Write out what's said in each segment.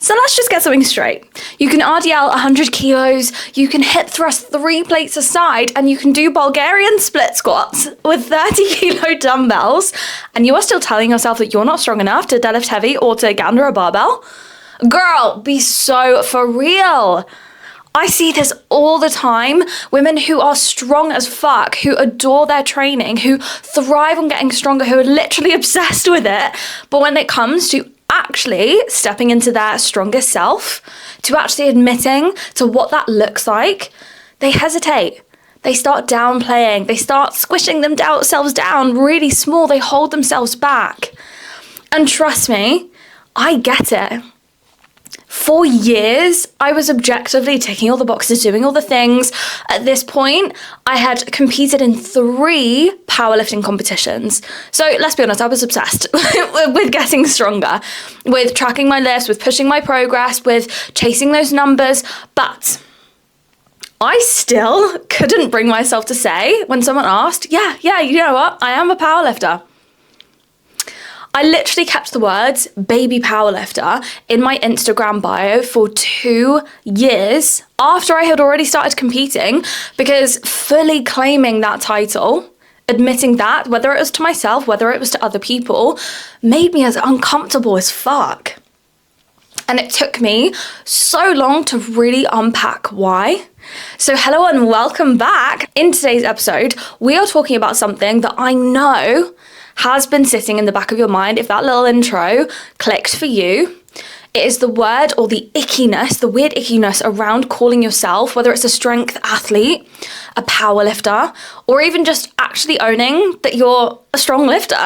So let's just get something straight. You can RDL 100 kilos, you can hip thrust 3 plates aside, and you can do Bulgarian split squats with 30 kilo dumbbells, and you are still telling yourself that you're not strong enough to deadlift heavy or to get under a barbell? Girl, be so for real. I see this all the time. Women who are strong as fuck, who adore their training, who thrive on getting stronger, who are literally obsessed with it. But when it comes to actually stepping into their strongest self, to actually admitting to what that looks like, they hesitate. They start downplaying. They start squishing themselves down really small. They hold themselves back. And trust me, I get it. For years, I was objectively ticking all the boxes, doing all the things. At this point, I had competed in 3 powerlifting competitions. So let's be honest, I was obsessed with getting stronger, with tracking my lifts, with pushing my progress, with chasing those numbers. But I still couldn't bring myself to say when someone asked, yeah, you know what? I am a powerlifter. I literally kept the words baby powerlifter in my Instagram bio for 2 years after I had already started competing, because fully claiming that title, admitting that, whether it was to myself, whether it was to other people, made me as uncomfortable as fuck. And it took me so long to really unpack why. So hello and welcome back. In today's episode, we are talking about something that I know has been sitting in the back of your mind. If that little intro clicked for you, it is the word or the ickiness, the weird ickiness around calling yourself, whether it's a strength athlete, a power lifter, or even just actually owning that you're a strong lifter.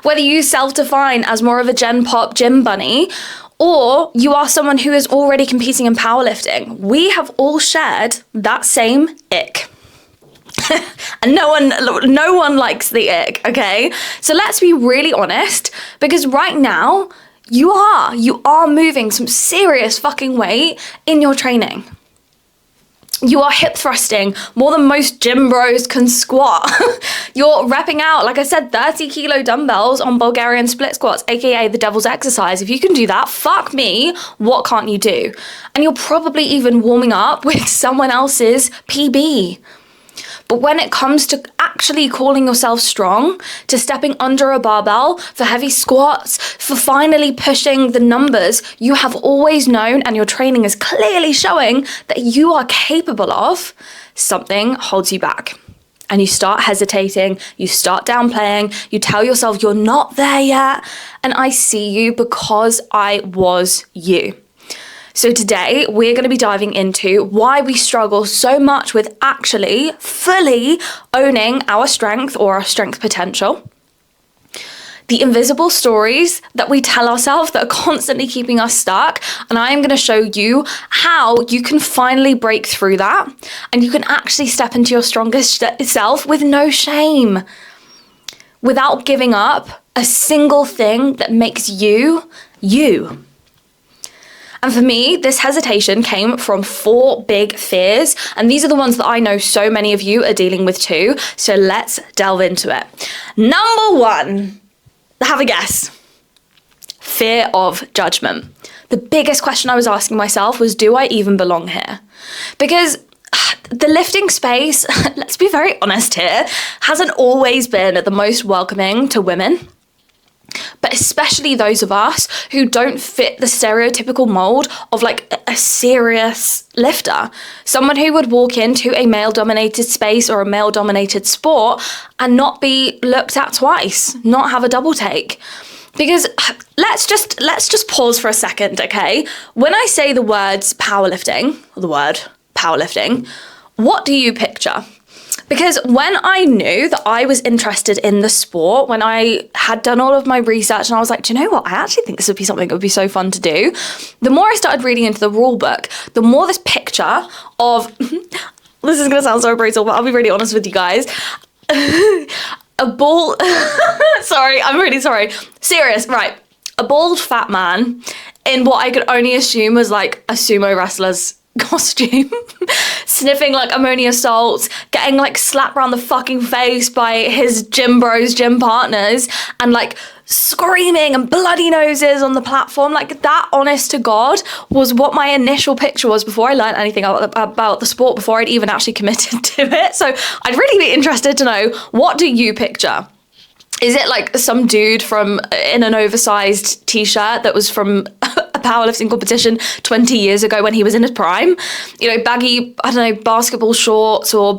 Whether you self-define as more of a gen pop gym bunny, or you are someone who is already competing in powerlifting, we have all shared that same ick. And no one likes the ick, okay? So let's be really honest, because right now you are moving some serious fucking weight in your training. You are hip thrusting more than most gym bros can squat. You're repping out, like I said, 30 kilo dumbbells on Bulgarian split squats, aka the devil's exercise. If you can do that, fuck me, what can't you do? And you're probably even warming up with someone else's PB. But when it comes to actually calling yourself strong, to stepping under a barbell, for heavy squats, for finally pushing the numbers you have always known and your training is clearly showing that you are capable of, something holds you back. And you start hesitating, you start downplaying, you tell yourself you're not there yet. And I see you because I was you. So today we're going to be diving into why we struggle so much with actually fully owning our strength or our strength potential. The invisible stories that we tell ourselves that are constantly keeping us stuck. And I am going to show you how you can finally break through that and you can actually step into your strongest self with no shame, without giving up a single thing that makes you, you. And for me, this hesitation came from 4 big fears. And these are the ones that I know so many of you are dealing with too. So let's delve into it. Number 1, have a guess. Fear of judgment. The biggest question I was asking myself was, do I even belong here? Because the lifting space, let's be very honest here, hasn't always been the most welcoming to women. But especially those of us who don't fit the stereotypical mold of like a serious lifter. Someone who would walk into a male-dominated space or a male-dominated sport and not be looked at twice, not have a double take. Because let's just pause for a second, okay? When I say the word powerlifting, what do you picture? Because when I knew that I was interested in the sport, when I had done all of my research and I was like, do you know what? I actually think this would be something that would be so fun to do. The more I started reading into the rule book, the more this picture of, this is going to sound so brutal, but I'll be really honest with you guys. A bald, sorry, I'm really sorry. Serious, right. A bald fat man in what I could only assume was like a sumo wrestler's costume, sniffing like ammonia salts, getting like slapped around the fucking face by his gym bros, gym partners, and like screaming and bloody noses on the platform. Like, that, honest to God, was what my initial picture was before I learned anything about the sport, before I'd even actually committed to it. So I'd really be interested to know, what do you picture? Is it like some dude in an oversized t-shirt that was from a powerlifting competition 20 years ago when he was in his prime? You know, baggy, I don't know, basketball shorts, or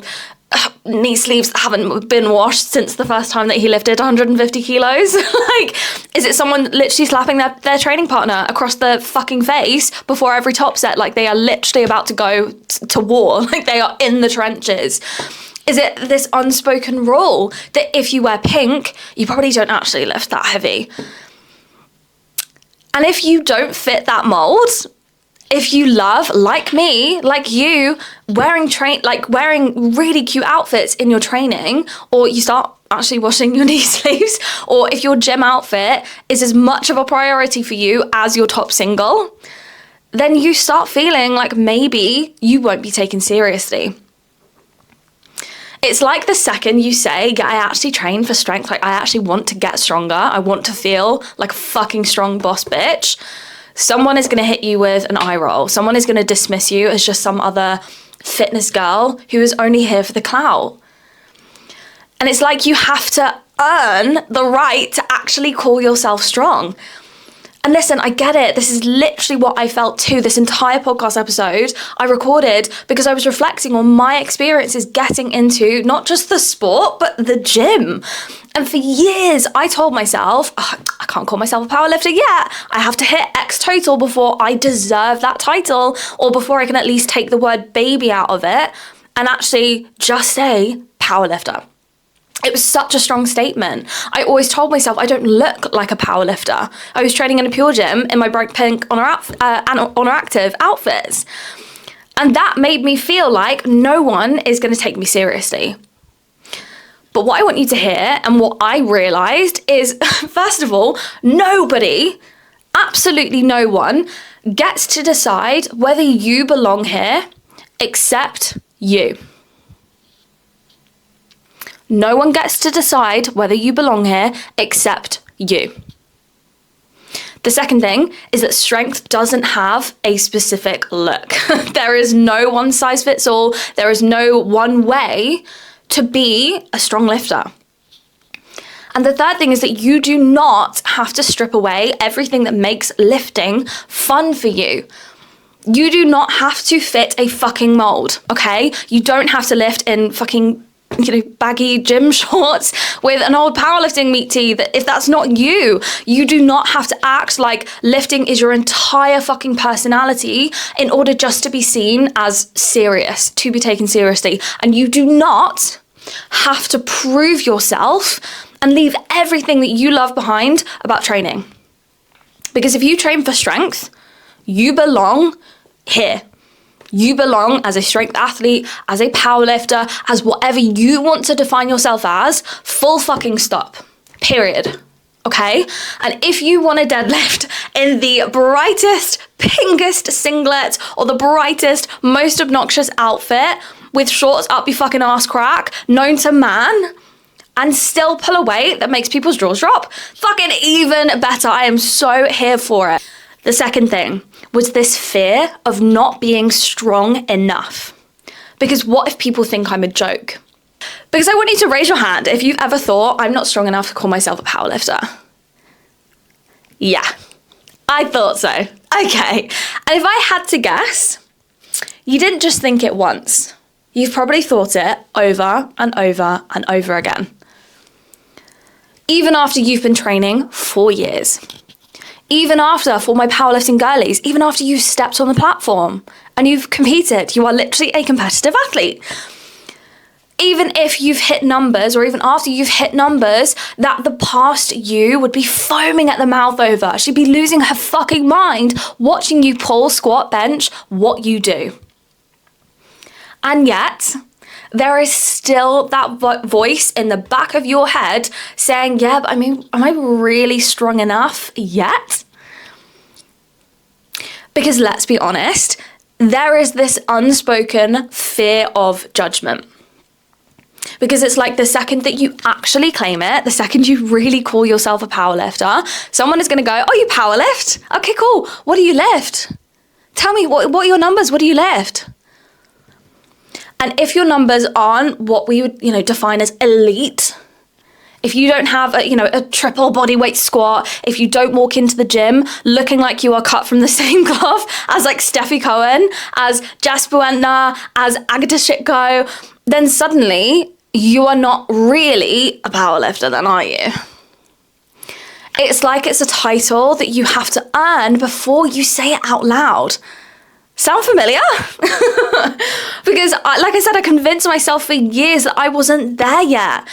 knee sleeves that haven't been washed since the first time that he lifted 150 kilos? Like, is it someone literally slapping their training partner across the fucking face before every top set, like they are literally about to go to war, like they are in the trenches? Is it this unspoken rule that if you wear pink, you probably don't actually lift that heavy? And if you don't fit that mold, if you love, like me, like you, wearing really cute outfits in your training, or you start actually washing your knee sleeves, or if your gym outfit is as much of a priority for you as your top single, then you start feeling like maybe you won't be taken seriously. It's like the second you say, yeah, I actually train for strength, like I actually want to get stronger, I want to feel like a fucking strong boss bitch, someone is going to hit you with an eye roll. Someone is going to dismiss you as just some other fitness girl who is only here for the clout. And it's like you have to earn the right to actually call yourself strong. And listen, I get it. This is literally what I felt too. This entire podcast episode I recorded because I was reflecting on my experiences getting into not just the sport, but the gym. And for years, I told myself, I can't call myself a powerlifter yet. I have to hit X total before I deserve that title, or before I can at least take the word baby out of it and actually just say powerlifter. It was such a strong statement. I always told myself I don't look like a powerlifter. I was training in a pure gym in my bright pink Honor Active outfits. And that made me feel like no one is going to take me seriously. But what I want you to hear, and what I realized, is, first of all, nobody, absolutely no one, gets to decide whether you belong here except you. No one gets to decide whether you belong here except you. The second thing is that strength doesn't have a specific look. There is no one size fits all. There is no one way to be a strong lifter. And the third thing is that you do not have to strip away everything that makes lifting fun for you. You do not have to fit a fucking mold, okay? You don't have to lift in fucking baggy gym shorts with an old powerlifting meat tee. That if that's not you, you do not have to act like lifting is your entire fucking personality in order just to be seen as serious, to be taken seriously. And you do not have to prove yourself and leave everything that you love behind about training. Because if you train for strength, you belong here. You belong as a strength athlete, as a powerlifter, as whatever you want to define yourself as, full fucking stop. Period. Okay? And if you want to deadlift in the brightest, pinkest singlet, or the brightest, most obnoxious outfit with shorts up your fucking ass crack, known to man, and still pull a weight that makes people's jaws drop, fucking even better. I am so here for it. The second thing was this fear of not being strong enough. Because what if people think I'm a joke? Because I want you to raise your hand if you've ever thought, I'm not strong enough to call myself a powerlifter. Yeah, I thought so. Okay, and if I had to guess, you didn't just think it once. You've probably thought it over and over and over again. Even after you've been training for years. Even after, for my powerlifting girlies, even after you stepped on the platform and you've competed, you are literally a competitive athlete. Even if you've hit numbers, or even after you've hit numbers that the past you would be foaming at the mouth over. She'd be losing her fucking mind watching you pull, squat, bench, what you do. And yet, there is still that voice in the back of your head saying, yeah, but I mean, am I really strong enough yet? Because let's be honest, there is this unspoken fear of judgment. Because it's like the second that you actually claim it, the second you really call yourself a powerlifter, someone is going to go, oh, you powerlift? Okay, cool. What do you lift? Tell me, what are your numbers? What do you lift? And if your numbers aren't what we would, define as elite, if you don't have a triple body weight squat, if you don't walk into the gym looking like you are cut from the same cloth as like Steffi Cohen, as Jasper Wentner, as Agatha Shitko, then suddenly you are not really a powerlifter then, are you? It's like it's a title that you have to earn before you say it out loud. Sound familiar? Because, like I said, I convinced myself for years that I wasn't there yet.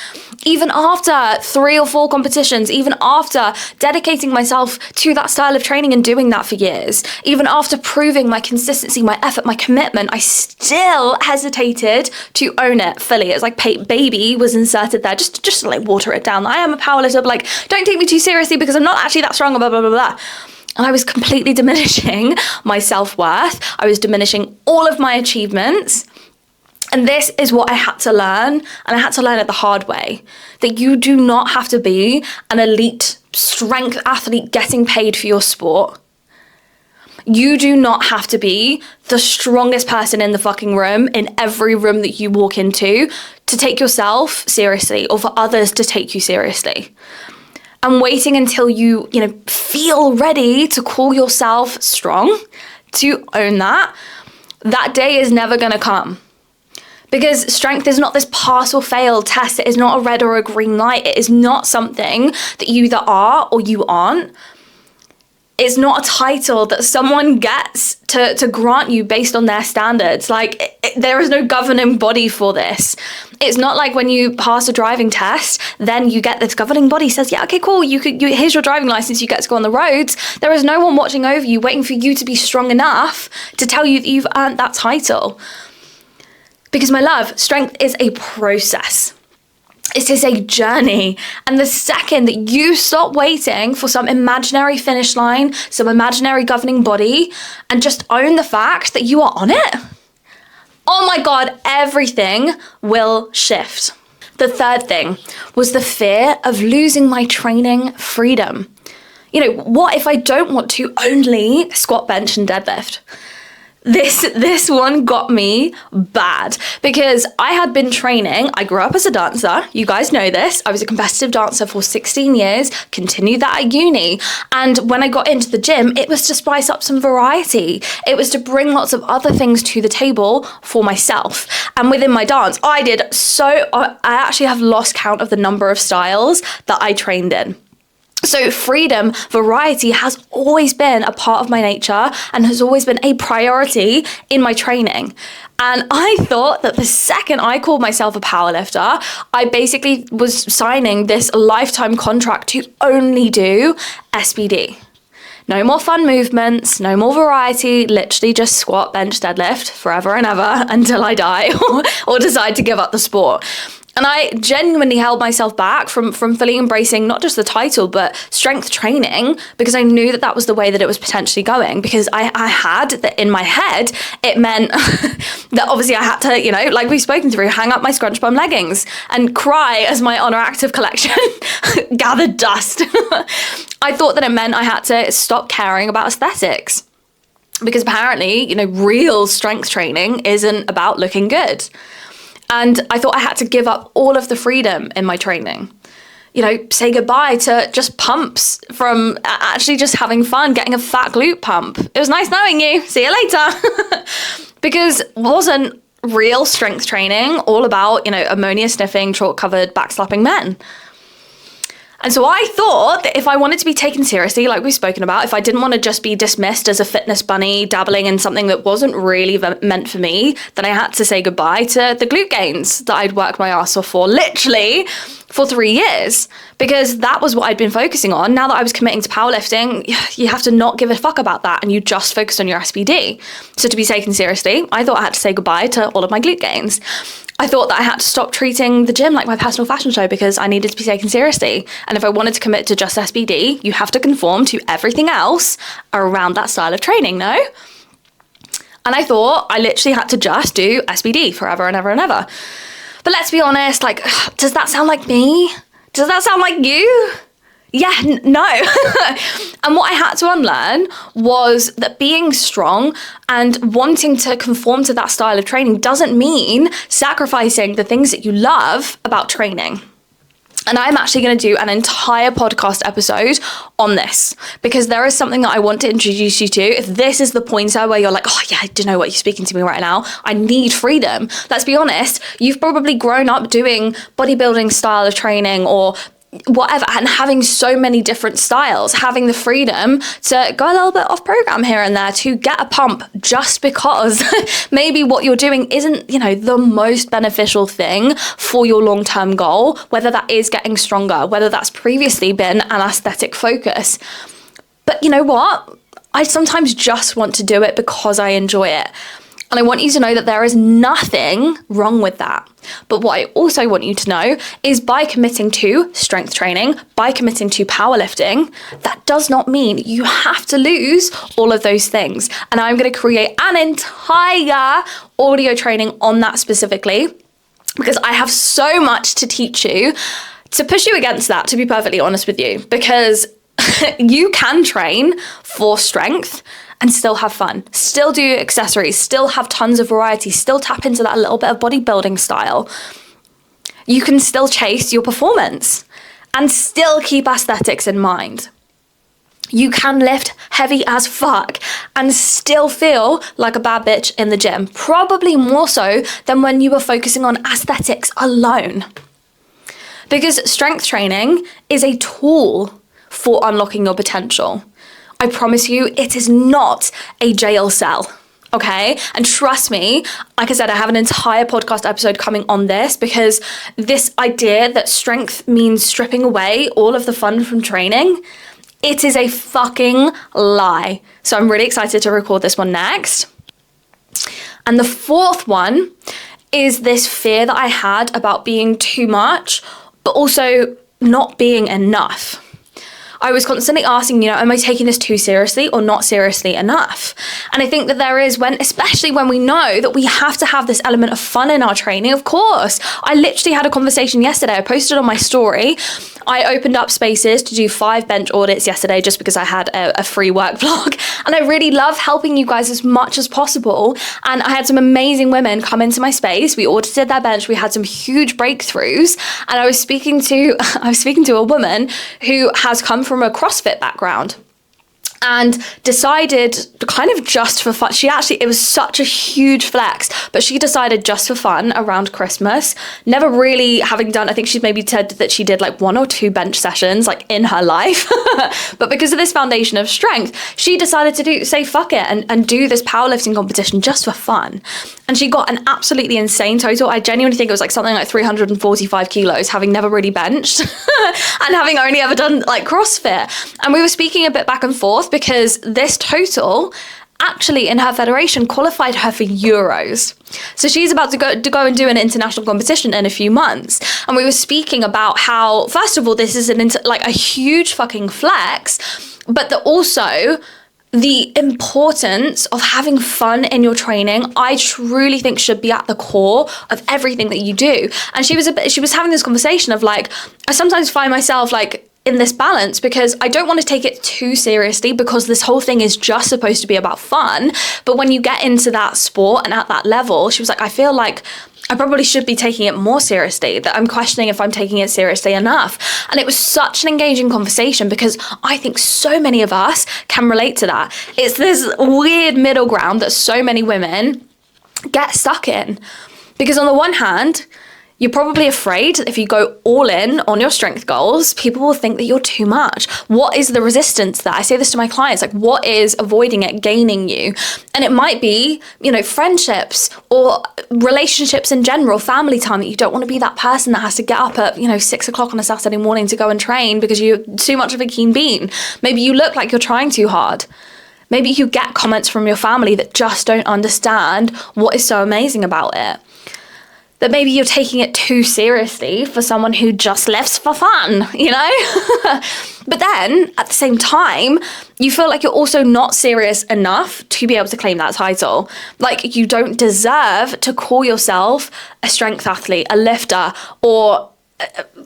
Even after 3 or 4 competitions, even after dedicating myself to that style of training and doing that for years, even after proving my consistency, my effort, my commitment, I still hesitated to own it fully. It's like baby was inserted there just to like water it down. I am a powerlifter, but like, don't take me too seriously because I'm not actually that strong, blah, blah, blah, blah. And I was completely diminishing my self-worth. I was diminishing all of my achievements. And this is what I had to learn. And I had to learn it the hard way. That you do not have to be an elite strength athlete getting paid for your sport. You do not have to be the strongest person in the fucking room, in every room that you walk into, to take yourself seriously or for others to take you seriously. And waiting until you feel ready to call yourself strong, to own that day is never going to come. Because strength is not this pass or fail test. It is not a red or a green light. It is not something that you either are or you aren't. It's not a title that someone gets to grant you based on their standards. Like, there is no governing body for this. It's not like when you pass a driving test, then you get this governing body says, yeah, okay, cool, here's your driving license, you get to go on the roads. There is no one watching over you, waiting for you to be strong enough to tell you that you've earned that title. Because, my love, strength is a process. It is a journey. And the second that you stop waiting for some imaginary finish line, some imaginary governing body, and just own the fact that you are on it, oh my God, everything will shift. The third thing was the fear of losing my training freedom. What if I don't want to only squat, bench, and deadlift? This one got me bad because I had been training. I grew up as a dancer. You guys know this. I was a competitive dancer for 16 years, continued that at uni. And when I got into the gym, it was to spice up some variety. It was to bring lots of other things to the table for myself. And within my dance, I actually have lost count of the number of styles that I trained in. So freedom, variety has always been a part of my nature and has always been a priority in my training. And I thought that the second I called myself a powerlifter, I basically was signing this lifetime contract to only do SBD. No more fun movements, no more variety, literally just squat, bench, deadlift forever and ever until I die or decide to give up the sport. And I genuinely held myself back from fully embracing not just the title, but strength training, because I knew that was the way that it was potentially going. Because I had that in my head, it meant that obviously I had to, like we've spoken through, hang up my scrunch bum leggings and cry as my Honor Active collection gathered dust. I thought that it meant I had to stop caring about aesthetics. Because apparently, real strength training isn't about looking good. And I thought I had to give up all of the freedom in my training. Say goodbye to just pumps, from actually just having fun, getting a fat glute pump. It was nice knowing you. See you later. Because wasn't real strength training all about, ammonia sniffing, chalk covered, back slapping men? And so I thought that if I wanted to be taken seriously, like we've spoken about, if I didn't want to just be dismissed as a fitness bunny dabbling in something that wasn't really meant for me, then I had to say goodbye to the glute gains that I'd worked my ass off for, literally for 3 years, because that was what I'd been focusing on. Now that I was committing to powerlifting, you have to not give a fuck about that and you just focus on your SBD. So to be taken seriously, I thought I had to say goodbye to all of my glute gains. I thought that I had to stop treating the gym like my personal fashion show because I needed to be taken seriously. And if I wanted to commit to just SBD, you have to conform to everything else around that style of training, no? And I thought I literally had to just do SBD forever and ever and ever. But let's be honest, like, does that sound like me? Does that sound like you? Yeah, no. And what I had to unlearn was that being strong and wanting to conform to that style of training doesn't mean sacrificing the things that you love about training. And I'm actually going to do an entire podcast episode on this, because there is something that I want to introduce you to. If this is the pointer where you're like, oh yeah, I don't know what you're speaking to me right now, I need freedom. Let's be honest, you've probably grown up doing bodybuilding style of training or whatever, and having so many different styles, having the freedom to go a little bit off program here and there to get a pump just because maybe what you're doing isn't, the most beneficial thing for your long-term goal, whether that is getting stronger, whether that's previously been an aesthetic focus. But you know what? I sometimes just want to do it because I enjoy it. And I want you to know that there is nothing wrong with that. But what I also want you to know is by committing to strength training, by committing to powerlifting, that does not mean you have to lose all of those things. And I'm going to create an entire audio training on that specifically, because I have so much to teach you to push you against that, to be perfectly honest with you, because you can train for strength and still have fun, still do accessories, still have tons of variety, still tap into that little bit of bodybuilding style. You can still chase your performance and still keep aesthetics in mind. You can lift heavy as fuck and still feel like a bad bitch in the gym, probably more so than when you were focusing on aesthetics alone. Because strength training is a tool for unlocking your potential. I promise you, it is not a jail cell, okay? And trust me, like I said, I have an entire podcast episode coming on this, because this idea that strength means stripping away all of the fun from training, it is a fucking lie. So I'm really excited to record this one next. And the fourth one is this fear that I had about being too much, but also not being enough. I was constantly asking, am I taking this too seriously or not seriously enough? And I think that there is, especially when we know that we have to have this element of fun in our training, of course. I literally had a conversation yesterday. I posted on my story. I opened up spaces to do 5 bench audits yesterday just because I had a free work vlog. And I really love helping you guys as much as possible. And I had some amazing women come into my space. We audited their bench. We had some huge breakthroughs. And I was speaking to a woman who has come from a CrossFit background and decided kind of just for fun. It was such a huge flex, but she decided just for fun around Christmas, never really having done, I think she maybe said that she did like 1 or 2 bench sessions like in her life. But because of this foundation of strength, she decided to say fuck it and do this powerlifting competition just for fun. And she got an absolutely insane total. I genuinely think it was like something like 345 kilos, having never really benched and having only ever done like CrossFit. And we were speaking a bit back and forth because this total actually in her federation qualified her for Euros. So she's about to go and do an international competition in a few months. And we were speaking about how, first of all, this is a huge fucking flex, but also the importance of having fun in your training, I truly think should be at the core of everything that you do. And she was having this conversation of like, I sometimes find myself like in this balance because I don't want to take it too seriously because this whole thing is just supposed to be about fun. But when you get into that sport and at that level, she was like, I feel like I probably should be taking it more seriously, that I'm questioning if I'm taking it seriously enough. And it was such an engaging conversation because I think so many of us can relate to that. It's this weird middle ground that so many women get stuck in. Because on the one hand, you're probably afraid that if you go all in on your strength goals, people will think that you're too much. What is the resistance there? I say this to my clients, like what is avoiding it, gaining you? And it might be, friendships or relationships in general, family time, that you don't want to be that person that has to get up at, 6 o'clock on a Saturday morning to go and train because you're too much of a keen bean. Maybe you look like you're trying too hard. Maybe you get comments from your family that just don't understand what is so amazing about it. that maybe you're taking it too seriously for someone who just lifts for fun, you know? But then at the same time, you feel like you're also not serious enough to be able to claim that title. Like, you don't deserve to call yourself a strength athlete, a lifter, or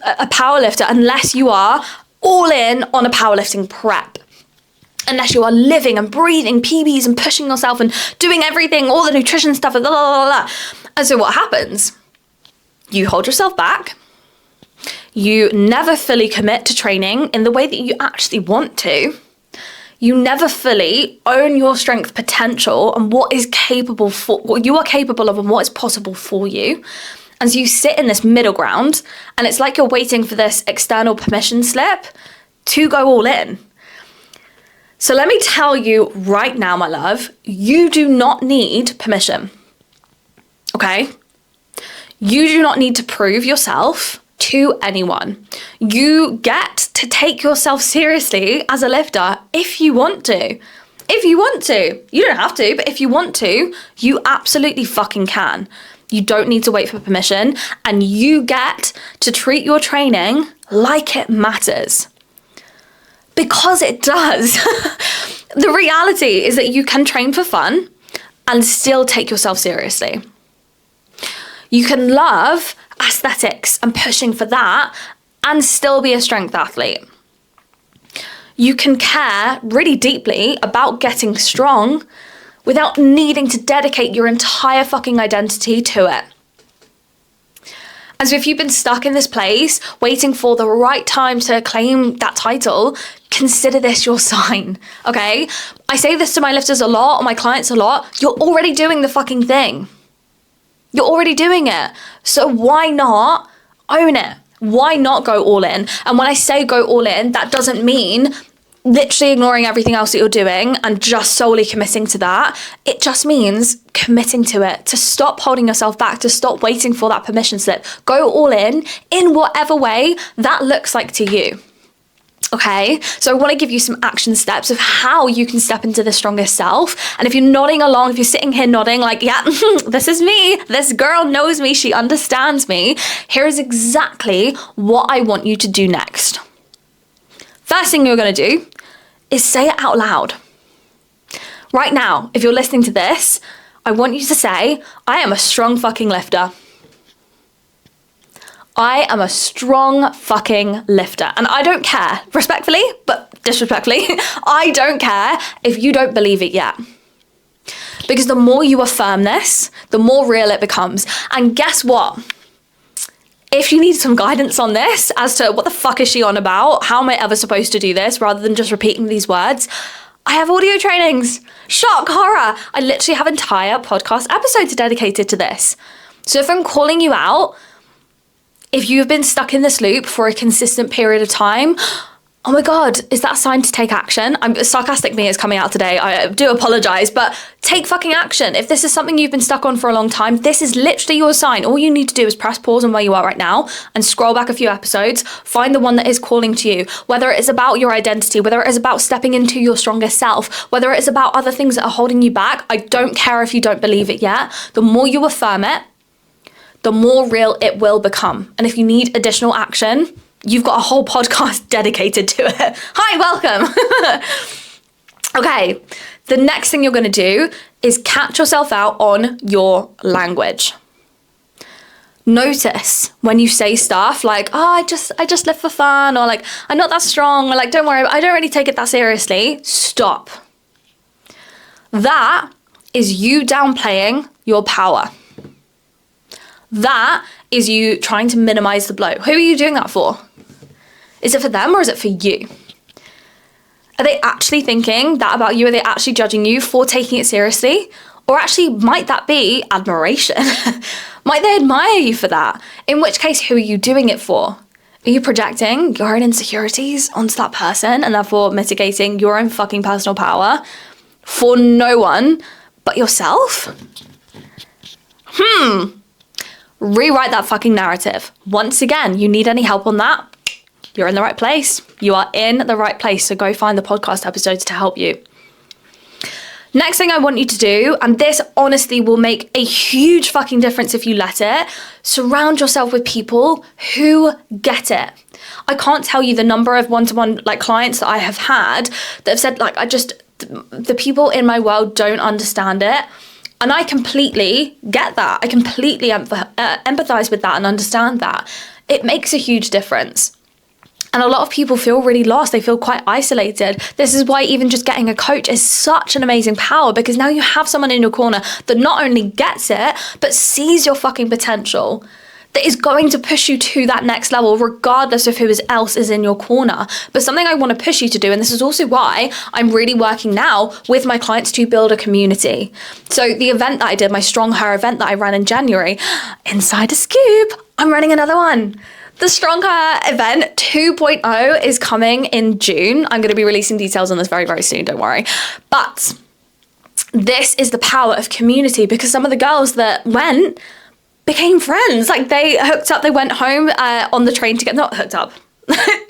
a power lifter unless you are all in on a powerlifting prep. Unless you are living and breathing PBs and pushing yourself and doing everything, all the nutrition stuff, and blah, blah, blah, blah. And so what happens? You hold yourself back. You never fully commit to training in the way that you actually want to. You never fully own your strength potential and what you are capable of and what is possible for you. And so you sit in this middle ground, and it's like you're waiting for this external permission slip to go all in. So let me tell you right now, my love, you do not need permission. Okay? You do not need to prove yourself to anyone. You get to take yourself seriously as a lifter if you want to. If you want to. You don't have to, but if you want to, you absolutely fucking can. You don't need to wait for permission, and you get to treat your training like it matters. Because it does. The reality is that you can train for fun and still take yourself seriously. You can love aesthetics and pushing for that and still be a strength athlete. You can care really deeply about getting strong without needing to dedicate your entire fucking identity to it. And so if you've been stuck in this place, waiting for the right time to claim that title, consider this your sign, okay? I say this to my lifters a lot, my clients a lot. You're already doing the fucking thing. You're already doing it. So why not own it? Why not go all in? And when I say go all in, that doesn't mean literally ignoring everything else that you're doing and just solely committing to that. It just means committing to it, to stop holding yourself back, to stop waiting for that permission slip. Go all in whatever way that looks like to you. Okay, so I want to give you some action steps of how you can step into the strongest self. And if you're nodding along, if you're sitting here nodding like, yeah, this is me, this girl knows me, she understands me, here's exactly what I want you to do next. First thing you're going to do is say it out loud. Right now, if you're listening to this, I want you to say, I am a strong fucking lifter. I am a strong fucking lifter. And I don't care, respectfully, but disrespectfully, I don't care if you don't believe it yet. Because the more you affirm this, the more real it becomes. And guess what? If you need some guidance on this as to what the fuck is she on about, how am I ever supposed to do this rather than just repeating these words, I have audio trainings. Shock, horror. I literally have entire podcast episodes dedicated to this. So if I'm calling you out, if you've been stuck in this loop for a consistent period of time, oh my God, is that a sign to take action? Sarcastic me is coming out today. I do apologize, but take fucking action. If this is something you've been stuck on for a long time, this is literally your sign. All you need to do is press pause on where you are right now and scroll back a few episodes, find the one that is calling to you, whether it is about your identity, whether it is about stepping into your strongest self, whether it is about other things that are holding you back. I don't care if you don't believe it yet. The more you affirm it, the more real it will become. And if you need additional action, you've got a whole podcast dedicated to it. Hi, welcome. Okay, the next thing you're gonna do is catch yourself out on your language. Notice when you say stuff like, oh, I just live for fun, or like, I'm not that strong, or like, don't worry, I don't really take it that seriously. Stop. That is you downplaying your power. That is you trying to minimize the blow. Who are you doing that for? Is it for them or is it for you? Are they actually thinking that about you? Are they actually judging you for taking it seriously? Or actually, might that be admiration? Might they admire you for that? In which case, who are you doing it for? Are you projecting your own insecurities onto that person and therefore mitigating your own fucking personal power for no one but yourself? Rewrite that fucking narrative. Once again, you need any help on that? You're in the right place. You are in the right place. So go find the podcast episodes to help you. Next thing I want you to do, and this honestly will make a huge fucking difference if you let it, surround yourself with people who get it. I can't tell you the number of one-to-one like clients that I have had that have said like, the people in my world don't understand it. And I completely get that. I completely empathize with that and understand that. It makes a huge difference. And a lot of people feel really lost. They feel quite isolated. This is why even just getting a coach is such an amazing power, because now you have someone in your corner that not only gets it, but sees your fucking potential, that is going to push you to that next level, regardless of who else is in your corner. But something I want to push you to do, and this is also why I'm really working now with my clients to build a community. So the event that I did, my Strong Her event that I ran in January, inside a scoop, I'm running another one. The Strong Her event 2.0 is coming in June. I'm going to be releasing details on this very, very soon, don't worry. But this is the power of community, because some of the girls that went became friends. Like, they hooked up, they went home on the train together, not hooked up.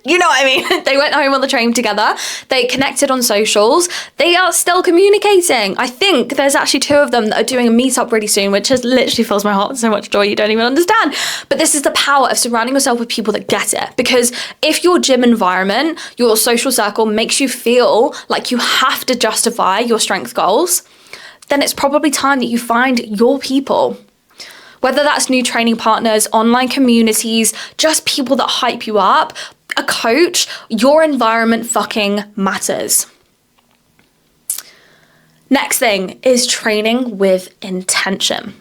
You know what I mean? They went home on the train together. They connected on socials. They are still communicating. I think there's actually 2 of them that are doing a meetup really soon, which just literally fills my heart with so much joy you don't even understand. But this is the power of surrounding yourself with people that get it. Because if your gym environment, your social circle makes you feel like you have to justify your strength goals, then it's probably time that you find your people. Whether that's new training partners, online communities, just people that hype you up, a coach, your environment fucking matters. Next thing is training with intention.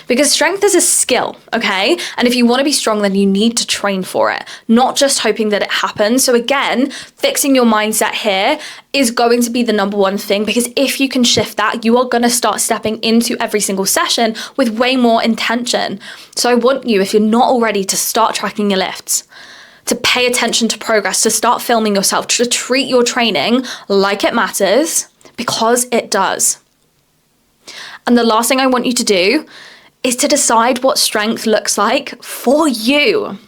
Because strength is a skill, okay? And if you want to be strong, then you need to train for it, not just hoping that it happens. So again, fixing your mindset here is going to be the number one thing, because if you can shift that, you are going to start stepping into every single session with way more intention. So I want you, if you're not already, to start tracking your lifts, to pay attention to progress, to start filming yourself, to treat your training like it matters, because it does. And the last thing I want you to do is to decide what strength looks like for you.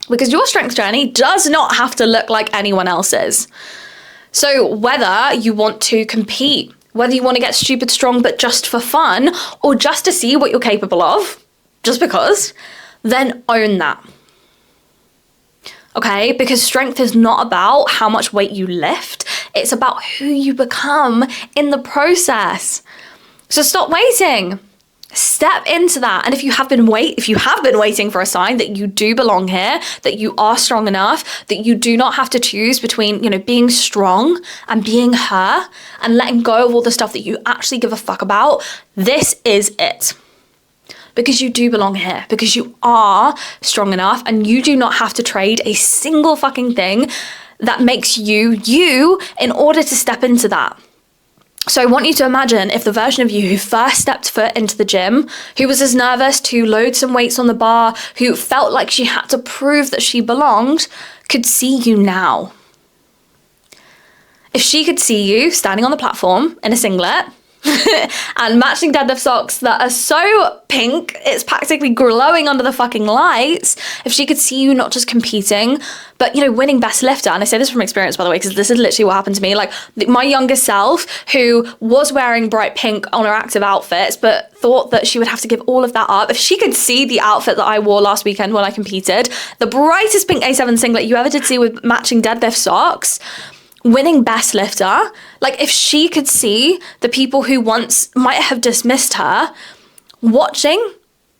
Because your strength journey does not have to look like anyone else's. So whether you want to compete, whether you want to get stupid strong but just for fun, or just to see what you're capable of, just because, then own that. Okay? Because strength is not about how much weight you lift. It's about who you become in the process. So stop waiting. Step into that. And if you have been waiting for a sign that you do belong here, that you are strong enough, that you do not have to choose between, being strong and being her and letting go of all the stuff that you actually give a fuck about, this is it. Because you do belong here, because you are strong enough, and you do not have to trade a single fucking thing that makes you you in order to step into that. So I want you to imagine if the version of you who first stepped foot into the gym, who was as nervous to load some weights on the bar, who felt like she had to prove that she belonged, could see you now. If she could see you standing on the platform in a singlet and matching deadlift socks that are so pink, it's practically glowing under the fucking lights. If she could see you not just competing, but, winning best lifter. And I say this from experience, by the way, because this is literally what happened to me. Like, my younger self, who was wearing bright pink on her active outfits, but thought that she would have to give all of that up. If she could see the outfit that I wore last weekend when I competed, the brightest pink A7 singlet you ever did see with matching deadlift socks, winning best lifter, like if she could see the people who once might have dismissed her, watching,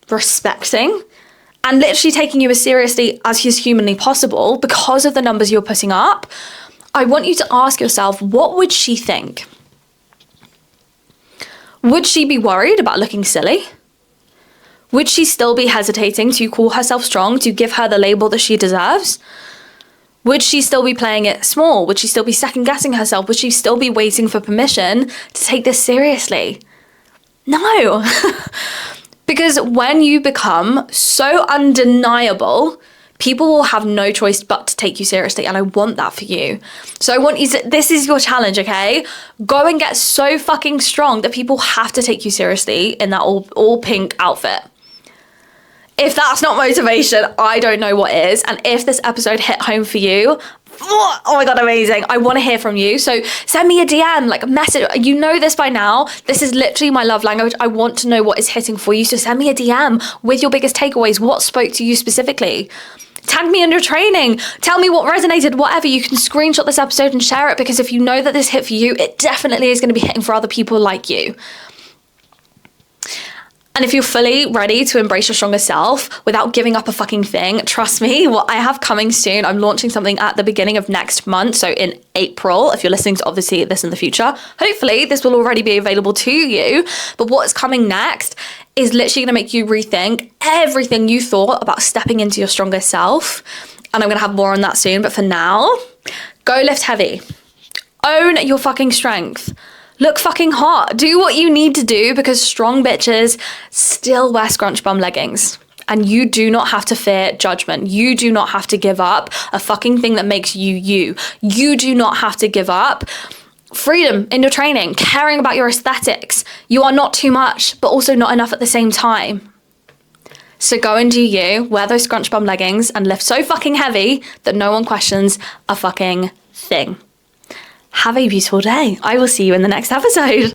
respecting, and literally taking you as seriously as is humanly possible because of the numbers you're putting up, I want you to ask yourself, what would she think? Would she be worried about looking silly? Would she still be hesitating to call herself strong, to give her the label that she deserves? Would she still be playing it small? Would she still be second guessing herself? Would she still be waiting for permission to take this seriously? No. Because when you become so undeniable, people will have no choice but to take you seriously. And I want that for you. So I want you to, this is your challenge, okay? Go and get so fucking strong that people have to take you seriously in that all pink outfit. If that's not motivation, I don't know what is. And if this episode hit home for you, Oh my God, amazing. I want to hear from you. So send me a DM, like a message. You know this by now. This is literally my love language. I want to know what is hitting for you. So send me a DM with your biggest takeaways. What spoke to you specifically? Tag me in your training. Tell me what resonated, whatever. You can screenshot this episode and share it, because if you know that this hit for you, it definitely is going to be hitting for other people like you. And if you're fully ready to embrace your stronger self without giving up a fucking thing, trust me, what I have coming soon, I'm launching something at the beginning of next month. So in April, if you're listening to obviously this in the future, hopefully this will already be available to you. But what's coming next is literally going to make you rethink everything you thought about stepping into your stronger self. And I'm going to have more on that soon. But for now, go lift heavy. Own your fucking strength. Look fucking hot. Do what you need to do, because strong bitches still wear scrunch bum leggings. And you do not have to fear judgment. You do not have to give up a fucking thing that makes you you. You do not have to give up freedom in your training, caring about your aesthetics. You are not too much, but also not enough at the same time. So go and do you, wear those scrunch bum leggings and lift so fucking heavy that no one questions a fucking thing. Have a beautiful day. I will see you in the next episode.